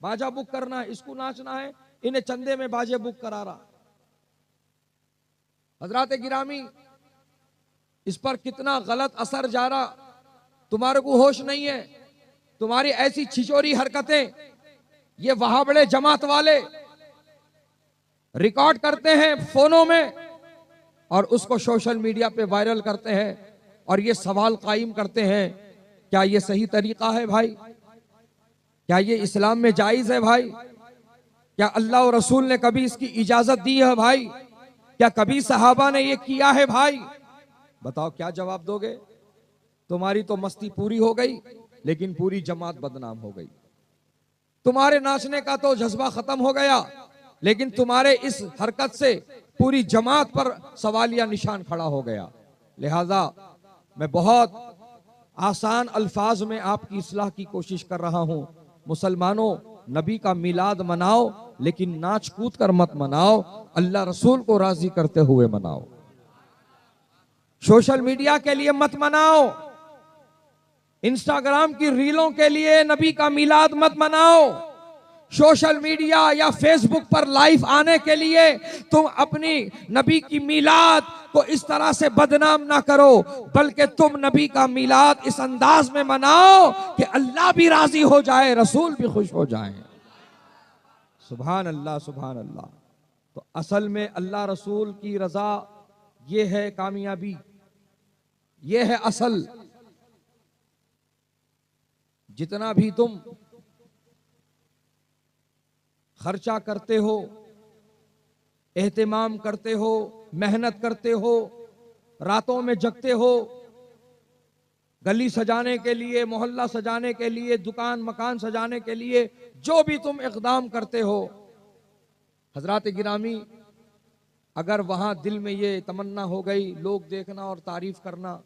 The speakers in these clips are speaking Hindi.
बाजा बुक करना है, इसको नाचना है, इन्हें चंदे में बाजे बुक करा रहा। हजरात गिरामी, इस पर कितना गलत असर जा रहा, तुम्हारे को होश नहीं है। तुम्हारी ऐसी छिचोरी हरकतें ये वहाबड़े जमात वाले रिकॉर्ड करते हैं फोनों में और उसको सोशल मीडिया पे वायरल करते हैं और ये सवाल कायम करते हैं, क्या ये सही तरीका है भाई? क्या ये इस्लाम में जायज है भाई? क्या अल्लाह और रसूल ने कभी इसकी इजाजत दी है भाई? क्या कभी सहाबा ने ये किया है भाई? बताओ क्या जवाब दोगे? तुम्हारी तो मस्ती पूरी हो गई, लेकिन पूरी जमात बदनाम हो गई। तुम्हारे नाचने का तो जज्बा खत्म हो गया, लेकिन तुम्हारे इस हरकत से पूरी जमात पर सवालिया निशान खड़ा हो गया। लिहाजा मैं बहुत आसान अल्फाज में आपकी इस्लाह की कोशिश कर रहा हूं। मुसलमानों, नबी का मिलाद मनाओ, लेकिन नाच कूद कर मत मनाओ, अल्लाह रसूल को राजी करते हुए मनाओ। सोशल मीडिया के लिए मत मनाओ, इंस्टाग्राम की रीलों के लिए नबी का मिलाद मत मनाओ। सोशल मीडिया या फेसबुक पर लाइव आने के लिए तुम अपनी नबी की मिलाद को इस तरह से बदनाम ना करो, बल्कि तुम नबी का मिलाद इस अंदाज में मनाओ कि अल्लाह भी राजी हो जाए, रसूल भी खुश हो जाए। सुभान अल्लाह, सुभान अल्लाह। तो असल में अल्लाह रसूल की रजा ये है कामयाबी, ये है असल। जितना भी तुम खर्चा करते हो, एहतिमाम करते हो, मेहनत करते हो, रातों में जगते हो, गली सजाने के लिए, मोहल्ला सजाने के लिए, दुकान मकान सजाने के लिए, जो भी तुम इक़दाम करते हो, हजरात गिरामी, अगर वहां दिल में ये तमन्ना हो गई लोग देखना और तारीफ करना,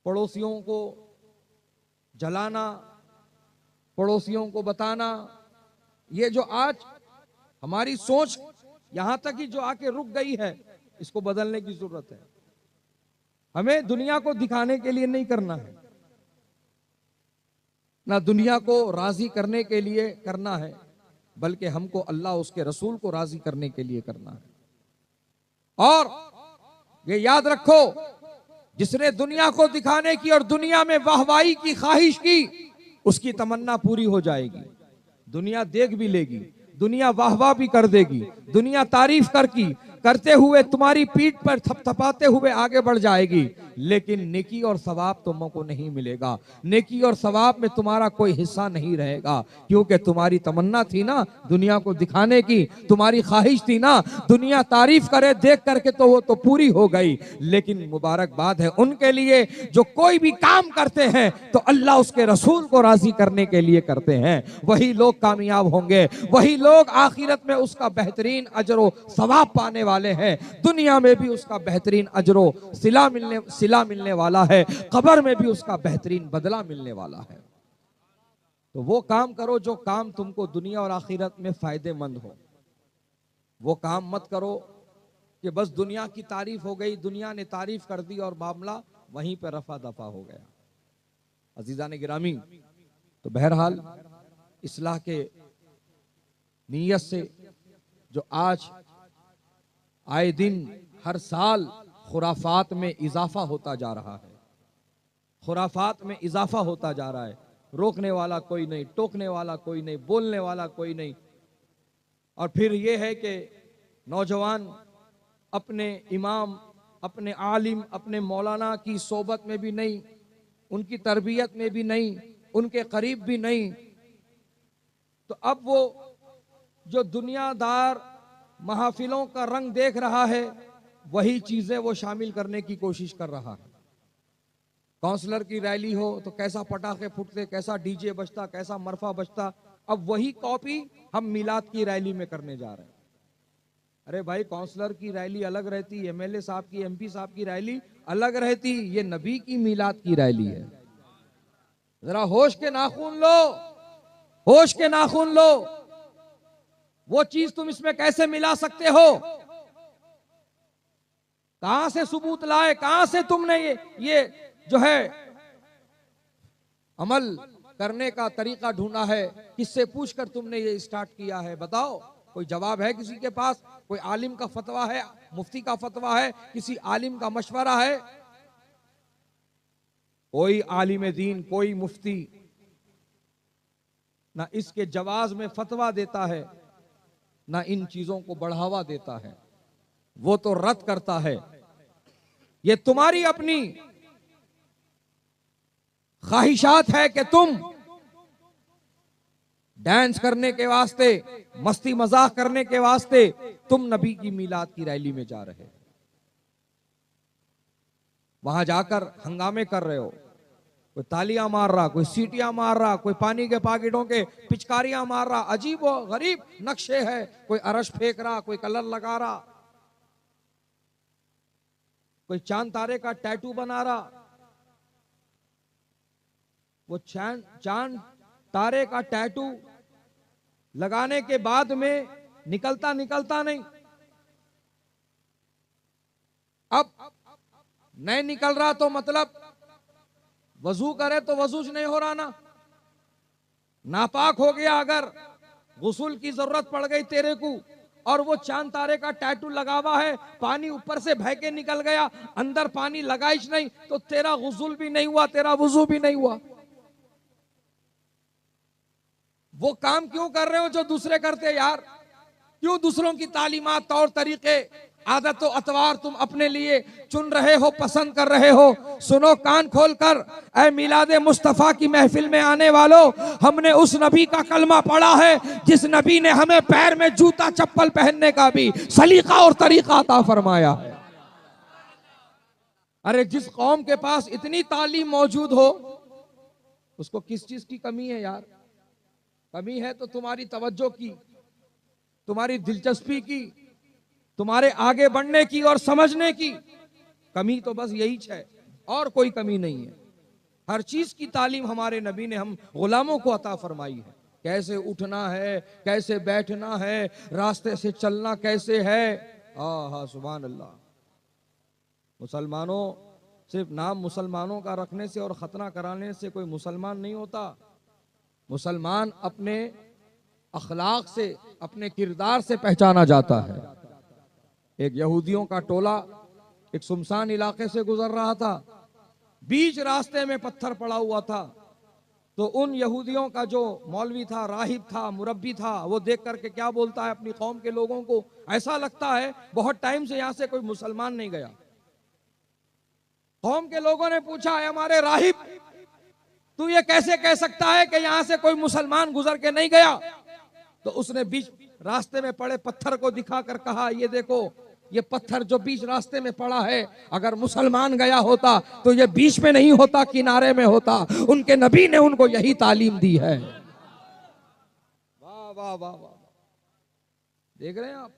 पड़ोसियों को जलाना, पड़ोसियों को बताना, ये जो आज हमारी सोच यहां तक ही जो आके रुक गई है, इसको बदलने की जरूरत है। हमें दुनिया को दिखाने के लिए नहीं करना है, ना दुनिया को राजी करने के लिए करना है, बल्कि हमको अल्लाह उसके रसूल को राजी करने के लिए करना है। और ये याद रखो, जिसने दुनिया को दिखाने की और दुनिया में वाहवाही की ख्वाहिश की, उसकी तमन्ना पूरी हो जाएगी। दुनिया देख भी लेगी, दुनिया वाहवाह भी कर देगी, दुनिया तारीफ करते हुए तुम्हारी पीठ पर थपथपाते हुए आगे बढ़ जाएगी, लेकिन नेकी और सवाब तुमको नहीं मिलेगा। नेकी और सवाब में तुम्हारा कोई हिस्सा नहीं रहेगा, क्योंकि तुम्हारी तमन्ना थी ना दुनिया को दिखाने की, तुम्हारी ख्वाहिश थी ना दुनिया तारीफ करे देख करके, तो वो तो पूरी हो गई। लेकिन मुबारकबाद है उनके लिए जो कोई भी काम करते हैं तो अल्लाह उसके रसूल को राजी करने के लिए करते हैं। वही लोग कामयाब होंगे, वही लोग आखिरत में उसका बेहतरीन अजरो सवाब पाने वाले हैं, दुनिया में भी उसका बेहतरीन अजरो सिला मिलने वाला है, कब्र में भी उसका बेहतरीन बदला मिलने वाला है। तो वो काम करो जो काम तुमको दुनिया और आखिरत में फायदेमंद हो। वो काम मत करो कि बस दुनिया की तारीफ हो गई, दुनिया ने तारीफ कर दी और मामला वहीं पर रफा दफा हो गया। अजीजान गिरामी, तो बहरहाल इस्लाह के नीयत से जो आज आए दिन हर साल खुराफात में इजाफा होता जा रहा है, खुराफात में इजाफा होता जा रहा है, रोकने वाला कोई नहीं, टोकने वाला कोई नहीं, बोलने वाला कोई नहीं। और फिर यह है कि नौजवान अपने इमाम, अपने आलिम, अपने मौलाना की सोबत में भी नहीं, उनकी तरबियत में भी नहीं, उनके करीब भी नहीं। तो अब वो जो दुनियादार महफिलों का रंग देख रहा है, वही चीजें वो शामिल करने की कोशिश कर रहा है। काउंसलर की रैली हो तो कैसा पटाखे फूटते, कैसा डीजे बजता, कैसा मरफा बजता, अब वही कॉपी हम मिलाद की रैली में करने जा रहे हैं। अरे भाई, काउंसलर की रैली अलग रहती, एमएलए साहब की, एमपी साहब की रैली अलग रहती, ये नबी की मिलाद की रैली है। जरा होश के नाखून लो, होश के नाखून लो। वो चीज तुम इसमें कैसे मिला सकते हो? कहां से सबूत लाए, कहां से तुमने ये जो है अमल करने का तरीका ढूंढा है? किससे पूछकर तुमने ये स्टार्ट किया है? बताओ, कोई जवाब है किसी के पास? कोई आलिम का फतवा है, मुफ्ती का फतवा है, किसी आलिम का मशवरा है? कोई आलिम दीन, कोई मुफ्ती ना इसके जवाज में फतवा देता है, ना इन चीजों को बढ़ावा देता है। वो तो रद्द करता है। ये तुम्हारी अपनी ख्वाहिशात है कि तुम डांस करने के वास्ते, मस्ती मजाक करने के वास्ते तुम नबी की मीलाद की रैली में जा रहे हो, वहां जाकर हंगामे कर रहे हो। कोई तालियां मार रहा, कोई सीटियां मार रहा, कोई पानी के पैकेटों के पिचकारियां मार रहा, अजीब व गरीब नक्शे है। कोई अरश फेंक रहा, कोई कलर लगा रहा, कोई चांद तारे का टैटू बना रहा। वो चांद तारे का टैटू लगाने के बाद में निकलता नहीं। अब नहीं निकल रहा तो मतलब वजू करे तो वजू नहीं हो रहा ना, नापाक हो गया। अगर गुस्ल की जरूरत पड़ गई तेरे को और वो चांद तारे का टैटू लगा हुआ है, पानी ऊपर से बह के निकल गया, अंदर पानी लगाइश नहीं, तो तेरा गुस्ल भी नहीं हुआ, तेरा वजू भी नहीं हुआ। वो काम क्यों कर रहे हो जो दूसरे करते यार? क्यों दूसरों की तालीमात, तौर तरीके, आदत अतवार तुम अपने लिए चुन रहे हो, पसंद कर रहे हो? सुनो कान खोलकर, ऐ मिलादे मुस्तफा की महफिल में आने वालों, हमने उस नबी का कलमा पढ़ा है जिस नबी ने हमें पैर में जूता चप्पल पहनने का भी सलीका और तरीका अता फरमाया है। अरे जिस कौम के पास इतनी तालीम मौजूद हो, उसको किस चीज की कमी है यार? कमी है तो तुम्हारी तवज्जो की, तुम्हारी दिलचस्पी की, तुम्हारे आगे बढ़ने की और समझने की। कमी तो बस यही है, और कोई कमी नहीं है। हर चीज की तालीम हमारे नबी ने हम गुलामों को अता फरमाई है। कैसे उठना है, कैसे बैठना है, रास्ते से चलना कैसे है। हाँ, सुभान अल्लाह। मुसलमानों, सिर्फ नाम मुसलमानों का रखने से और खतना कराने से कोई मुसलमान नहीं होता। मुसलमान अपने अखलाक से, अपने किरदार से पहचाना जाता है। एक यहूदियों का टोला एक सुनसान इलाके से गुजर रहा था, बीच रास्ते में पत्थर पड़ा हुआ था। तो उन यहूदियों का जो मौलवी था, राहिब था, मुरब्बी था, वो देख करके क्या बोलता है अपनी कौम के लोगों को, ऐसा लगता है बहुत टाइम से यहां से कोई मुसलमान नहीं गया। कौम के लोगों ने पूछा, है हमारे राहिब, तू ये कैसे कह सकता है कि यहां से कोई मुसलमान गुजर के नहीं गया? तो उसने बीच रास्ते में पड़े पत्थर को दिखाकर कहा, ये देखो, ये पत्थर जो बीच रास्ते में पड़ा है, अगर मुसलमान गया होता तो ये बीच में नहीं होता, किनारे में होता। उनके नबी ने उनको यही तालीम दी है। वाह वाह वाह वाह, देख रहे हैं आप,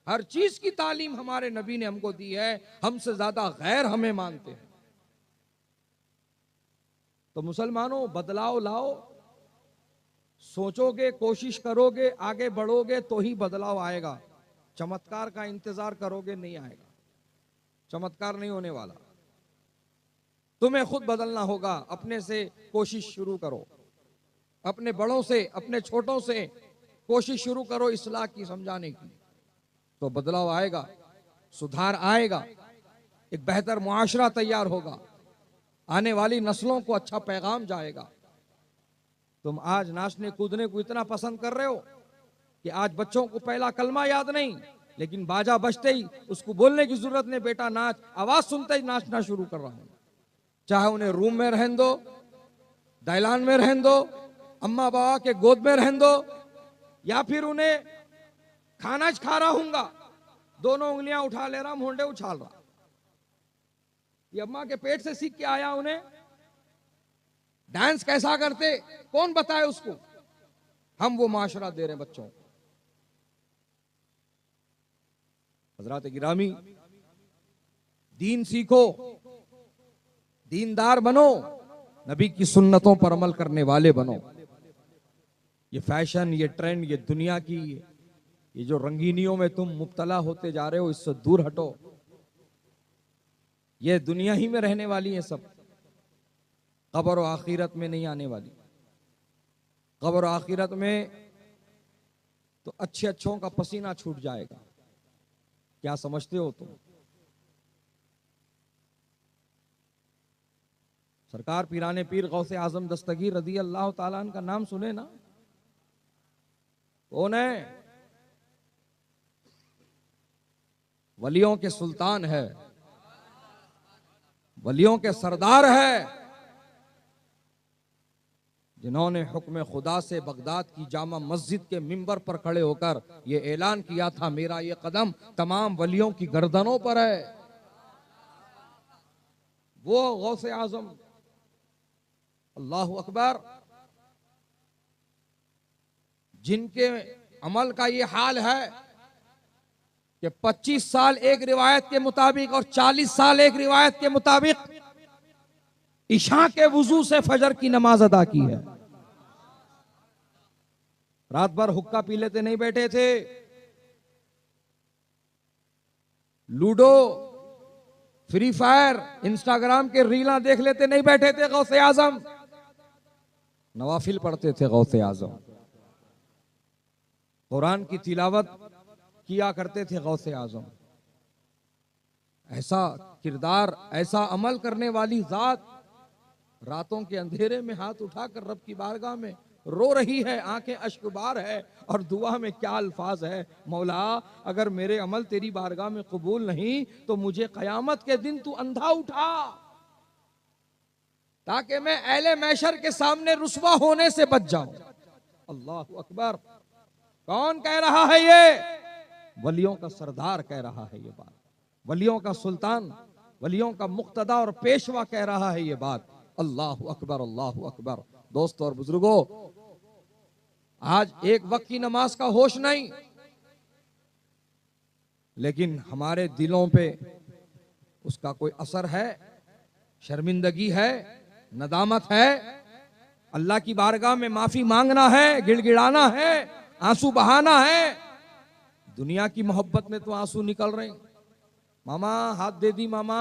हर चीज की तालीम हमारे नबी ने हमको दी है। हमसे ज्यादा गैर हमें मानते हैं। तो मुसलमानों, बदलाव लाओ। सोचोगे, कोशिश करोगे, आगे बढ़ोगे तो ही बदलाव आएगा। चमत्कार का इंतजार करोगे, नहीं आएगा। चमत्कार नहीं होने वाला। तुम्हें खुद बदलना होगा। अपने से कोशिश शुरू करो, अपने बड़ों से, अपने छोटों से कोशिश शुरू करो इस्लाह की, समझाने की, तो बदलाव आएगा, सुधार आएगा, एक बेहतर मुआशरा तैयार होगा, आने वाली नस्लों को अच्छा पैगाम जाएगा। तुम आज नाचने कूदने को इतना पसंद कर रहे हो कि आज बच्चों को पहला कलमा याद नहीं, लेकिन बाजा बजते ही उसको बोलने की जरूरत नहीं, बेटा नाच, आवाज सुनते ही नाचना शुरू कर रहा हूं। चाहे उन्हें रूम में रहने दो, दायलान में रहने दो, अम्मा बाबा के गोद में रहने दो, या फिर उन्हें खाना खा रहा हूंगा, दोनों उंगलियां उठा ले रहा, मोंडे उछाल रहा। ये अम्मा के पेट से सीख के आया। उन्हें डांस कैसा करते कौन बताए उसको? हम वो माशरा दे रहे हैं बच्चों को। हजरात गिरामी, दीन सीखो, दीनदार बनो, नबी की सुन्नतों पर अमल करने वाले बनो। ये फैशन, ये ट्रेंड, ये दुनिया की ये जो रंगीनियों में तुम मुब्तला होते जा रहे हो, इससे दूर हटो। ये दुनिया ही में रहने वाली है सब, कब्र और आखिरत में नहीं आने वाली। कब्र आखिरत में तो अच्छे अच्छों का पसीना छूट जाएगा। क्या समझते हो तुम? सरकार पीराने पीर गौसे आजम दस्तगीर रज़ी अल्लाह ताला अन्हु का नाम सुने ना? कौन है? वलियों के सुल्तान है, वलियों के सरदार है, जिन्होंने हुक्म खुदा से बगदाद की जामा मस्जिद के मिंबर पर खड़े होकर यह ऐलान किया था, मेरा ये कदम तमाम वलियों की गर्दनों पर है। वो गौसे आजम, अल्लाहु अकबर, जिनके अमल का ये हाल है कि 25 साल एक रिवायत के मुताबिक और 40 साल एक रिवायत के मुताबिक इशा के वुजू से फजर की नमाज अदा की है। रात भर हुक्का पी लेते नहीं बैठे थे, लूडो, फ्री फायर, इंस्टाग्राम के रीला देख लेते नहीं बैठे थे गौसे आजम, नवाफिल पढ़ते थे गौसे आजम, कुरान की तिलावत किया करते थे गौसे आजम। ऐसा किरदार, ऐसा अमल करने वाली जात रातों के अंधेरे में हाथ उठाकर रब की बारगाह में रो रही है, आंखें अश्कबार है, और दुआ में क्या अल्फाज है, मौला अगर मेरे अमल तेरी बारगाह में कबूल नहीं तो मुझे कयामत के दिन तू अंधा उठा, ताकि मैं अहले महशर के सामने रुसवा होने से बच जाऊं। अल्लाहु अकबर। कौन कह रहा है ये? वलियों का सरदार कह रहा है ये बात, वलियों का सुल्तान, वलियों का मुक्तदा और पेशवा कह रहा है ये बात। अल्लाहु अकबर, अल्लाहु अकबर। दोस्तों और बुजुर्गों, आज एक वक्त की नमाज का होश नहीं, लेकिन हमारे दिलों पे उसका कोई असर है? शर्मिंदगी है, नदामत है, अल्लाह की बारगाह में माफी मांगना है, गिड़गिड़ाना है, आंसू बहाना है। दुनिया की मोहब्बत में तो आंसू निकल रहे, मामा हाथ दे दी, मामा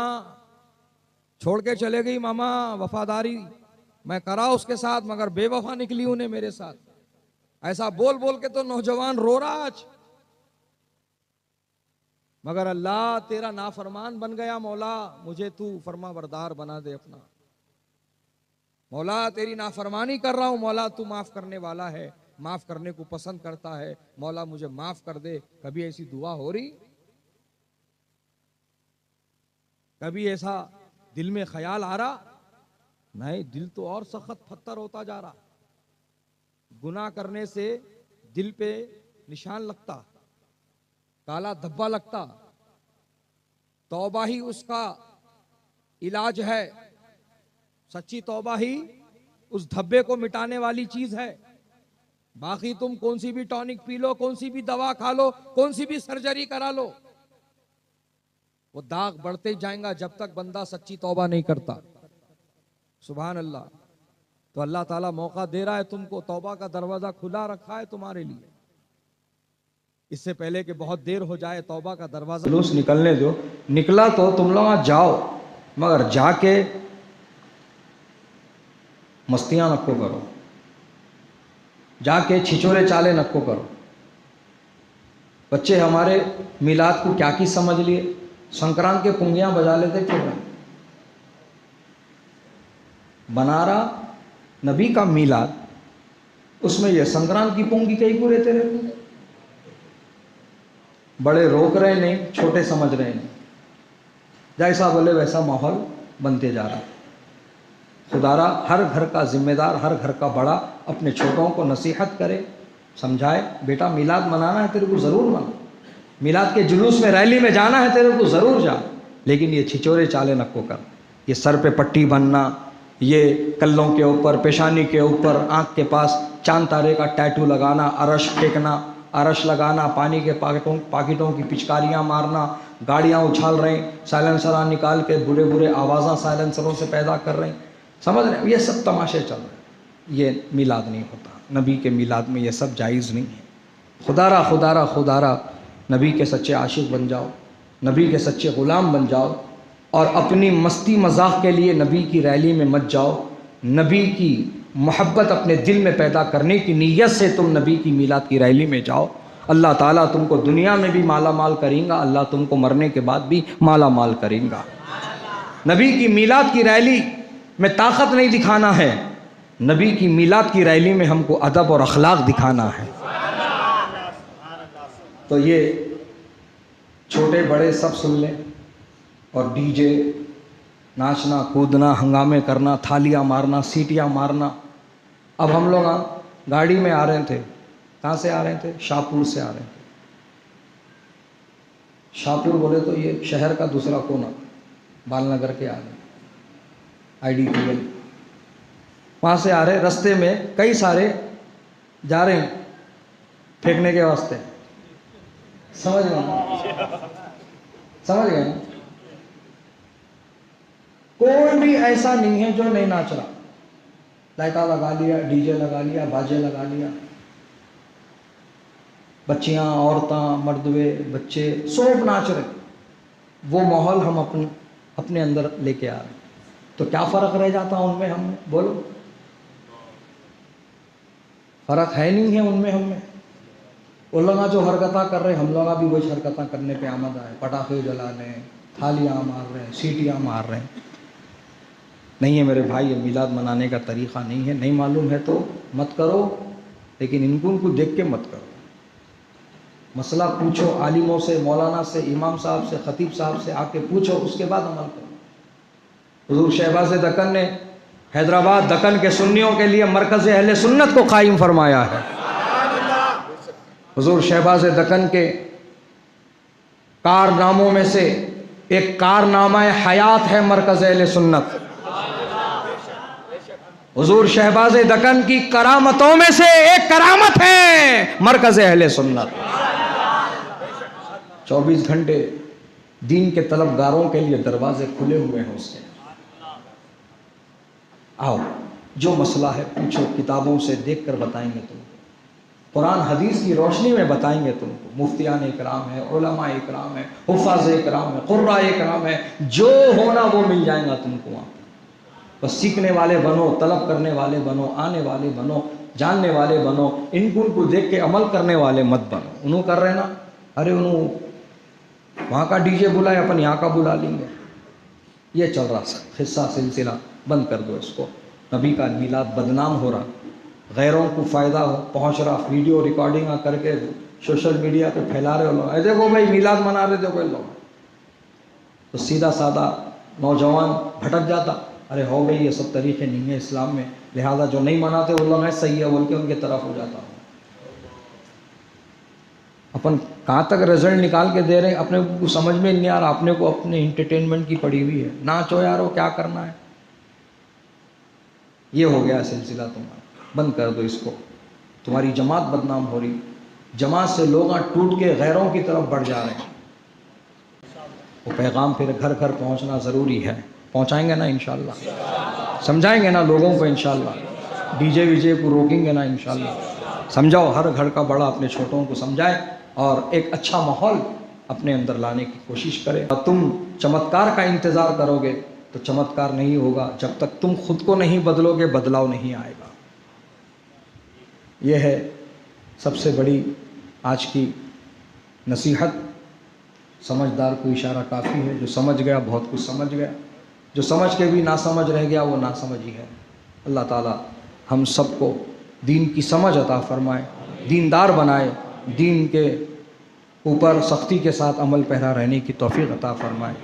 छोड़ के चले गई, मामा वफादारी मैं करा उसके साथ, मगर बेवफा निकली उन्हें मेरे साथ। ऐसा बोल बोल के तो नौजवान रो रहा आज, मगर अल्लाह तेरा नाफरमान बन गया, मौला मुझे तू फरमा बरदार बना दे अपना। मौला तेरी नाफरमानी कर रहा हूं, मौला तू माफ करने वाला है, माफ करने को पसंद करता है, मौला मुझे माफ कर दे। कभी ऐसी दुआ हो रही? कभी ऐसा दिल में ख्याल आ रहा? नहीं, दिल तो और सख्त पत्थर होता जा रहा। गुनाह करने से दिल पे निशान लगता, काला धब्बा लगता। तौबा ही उसका इलाज है, सच्ची तौबा ही उस धब्बे को मिटाने वाली चीज है। बाकी तुम कौन सी भी टॉनिक पी लो, कौन सी भी दवा खा लो, कौन सी भी सर्जरी करा लो, वो दाग बढ़ते जाएगा जब तक बंदा सच्ची तौबा नहीं करता। सुभान अल्लाह। तो अल्लाह ताला मौका दे रहा है तुमको, तौबा का दरवाजा खुला रखा है तुम्हारे लिए। इससे पहले कि बहुत देर हो जाए, तौबा का दरवाजा जुलूस निकलने दो। निकला तो तुम लोग वहां जाओ, मगर जाके मस्तियां नको करो, जाके छिछोरे चाले नको करो। बच्चे हमारे मिलाद को क्या की समझ लिए, संक्रांत के पुंगियां बजा लेते क्यों नहीं? बना रहा नबी का मिलाद, उसमें यह संक्रांत की पुंगी कहीं को रहते रहते। बड़े रोक रहे नहीं, छोटे समझ रहे नहीं, जैसा बोले वैसा माहौल बनते जा रहा। खुदारा हर घर का जिम्मेदार, हर घर का बड़ा अपने छोटों को नसीहत करे, समझाए, बेटा मिलाद मनाना है तेरे को ज़रूर मना, मिलाद के जुलूस में रैली में जाना है तेरे को ज़रूर जा, लेकिन ये छिचोरे चाले नको कर। ये सर पे पट्टी बनना, ये कल्लों के ऊपर, पेशानी के ऊपर, आँख के पास चांद तारे का टैटू लगाना, अरश फेंकना, अरश लगाना, पानी के पाकिटों की पिचकारियाँ मारना, गाड़ियाँ उछाल रहे, साइलेंसर निकाल के बुरे बुरे आवाज़ें साइलेंसरों से पैदा कर रहे, समझ रहे? ये सब तमाशे चल रहे। ये मिलाद नहीं होता, नबी के मिलाद में ये सब जायज़ नहीं है। खुदारा खुदारा खुदारा नबी के सच्चे आशिक बन जाओ, नबी के सच्चे ग़ुलाम बन जाओ, और अपनी मस्ती मजाक के लिए नबी की रैली में मत जाओ, नबी की मोहब्बत अपने दिल में पैदा करने की नीयत से तुम नबी की मीलाद की रैली में जाओ। अल्लाह ताला तुमको दुनिया में भी माला माल करेगा, अल्लाह तुमको मरने के बाद भी माला माल करेगा। नबी की मीलाद की रैली में ताकत नहीं दिखाना है, नबी की मीलाद की रैली में हमको अदब और अखलाक दिखाना है। तो ये छोटे बड़े सब सुन लें, और डीजे, नाचना कूदना, हंगामे करना, थालियां मारना, सीटियां मारना। अब हम लोग गाड़ी में आ रहे थे, कहाँ से आ रहे थे? शाहपुर से आ रहे थे। शाहपुर बोले तो ये शहर का दूसरा कोना, बालनगर के आगे IDPL, वहाँ से आ रहे। रास्ते में कई सारे जा रहे हैं फेंकने के वास्ते, समझ गए? समझ गए? कोई भी ऐसा नहीं है जो नहीं नाच रहा। लाइटा लगा लिया, डीजे लगा लिया, बाजे लगा लिया, बच्चियां, औरतें, मर्दवे, बच्चे सब नाच रहे। वो माहौल हम अपने अंदर लेके आ रहे। तो क्या फ़र्क रह जाता उनमें हमें? बोलो, फ़र्क है नहीं है उनमें हमें। वो लोग जो हरकता कर रहे, हम लोग भी वही हरकता करने पे आमद आए। पटाखे जला रहे हैं, थालियाँ मार रहे हैं, सीटियाँ मार रहे हैं। नहीं है मेरे भाई, ये मिलाद मनाने का तरीक़ा नहीं है। नहीं मालूम है तो मत करो, लेकिन इनको देख के मत करो। मसला पूछो आलिमों से, मौलाना से, इमाम साहब से, ख़तीब साहब से आके पूछो, उसके बाद अमल करो। हुज़ूर शहबाज़ दक्कन ने हैदराबाद दक्कन के सुन्नियों के लिए मरकज़ अहले सुन्नत को कायम फरमाया है। हुज़ूर शहबाज़ दक्कन के कारनामों में से एक कारनामा हयात है मरकज़ अहले सुन्नत। हुज़ूर शहबाज़ दक्कन की करामतों में से एक करामत है मरकज़ अहले सुन्नत। 24 घंटे दीन के तलबगारों के लिए दरवाजे खुले हुए हैं उसके। आओ, जो मसला है पूछो, किताबों से देखकर बताएंगे तुमको, कुरान हदीस की रोशनी में बताएंगे तुमको। मुफ्तियान इकराम है, उलमा इकराम है, हुफ़ाज़ इकराम है, कुर्रा इकराम है, जो होना वो मिल जाएगा तुमको वहाँ। बस सीखने वाले बनो, तलब करने वाले बनो, आने वाले बनो, जानने वाले बनो। इनको देख के अमल करने वाले मत बनो। उन्होंने कर रहे ना, अरे उन्होंने वहाँ का डीजे बुलाए, अपन यहाँ का बुला लेंगे। ये चल रहा हिस्सा सिलसिला बंद कर दो इसको। नबी का मिलाद बदनाम हो रहा, गैरों को फ़ायदा पहुँच रहा, वीडियो रिकॉर्डिंग करके सोशल मीडिया पे फैला रहे हो लोग। ऐसे देखो भाई मिलाद मना रहे थे कोई लोग, तो सीधा साधा नौजवान भटक जाता। अरे हो गई, ये सब तरीके नहीं है इस्लाम में, लिहाजा जो नहीं मनाते वो लोग है सही है बोल के उनके तरफ हो जाता। अपन कहाँ तक रिजल्ट निकाल के दे रहे हैं, अपने को समझ में नहीं आ रहा। अपने को अपने इंटरटेनमेंट की पड़ी हुई है। नाचो यार, वो क्या करना है। ये हो गया सिलसिला तुम्हारा, बंद कर दो इसको। तुम्हारी जमात बदनाम हो रही, जमात से लोग टूट के गैरों की तरफ बढ़ जा रहे हैं। वो पैगाम फिर घर घर पहुंचना ज़रूरी है। पहुंचाएंगे ना इंशाअल्लाह, समझाएंगे ना लोगों को इंशाअल्लाह, डीजे वीजे को रोकेंगे ना इंशाअल्लाह। समझाओ, हर घर का बड़ा अपने छोटों को समझाए और एक अच्छा माहौल अपने अंदर लाने की कोशिश करें। तुम चमत्कार का इंतज़ार करोगे तो चमत्कार नहीं होगा। जब तक तुम खुद को नहीं बदलोगे, बदलाव नहीं आएगा। यह है सबसे बड़ी आज की नसीहत। समझदार को इशारा काफ़ी है। जो समझ गया बहुत कुछ समझ गया, जो समझ के भी ना समझ रह गया वो ना समझ ही है। अल्लाह ताला हम सबको दीन की समझ अता फरमाए, दीनदार बनाए, दीन के ऊपर सख्ती के साथ अमल पैरा रहने की तौफीक अता फरमाए।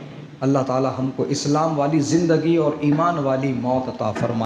अल्लाह ताला हमको इस्लाम वाली ज़िंदगी और ईमान वाली मौत अता फरमाए।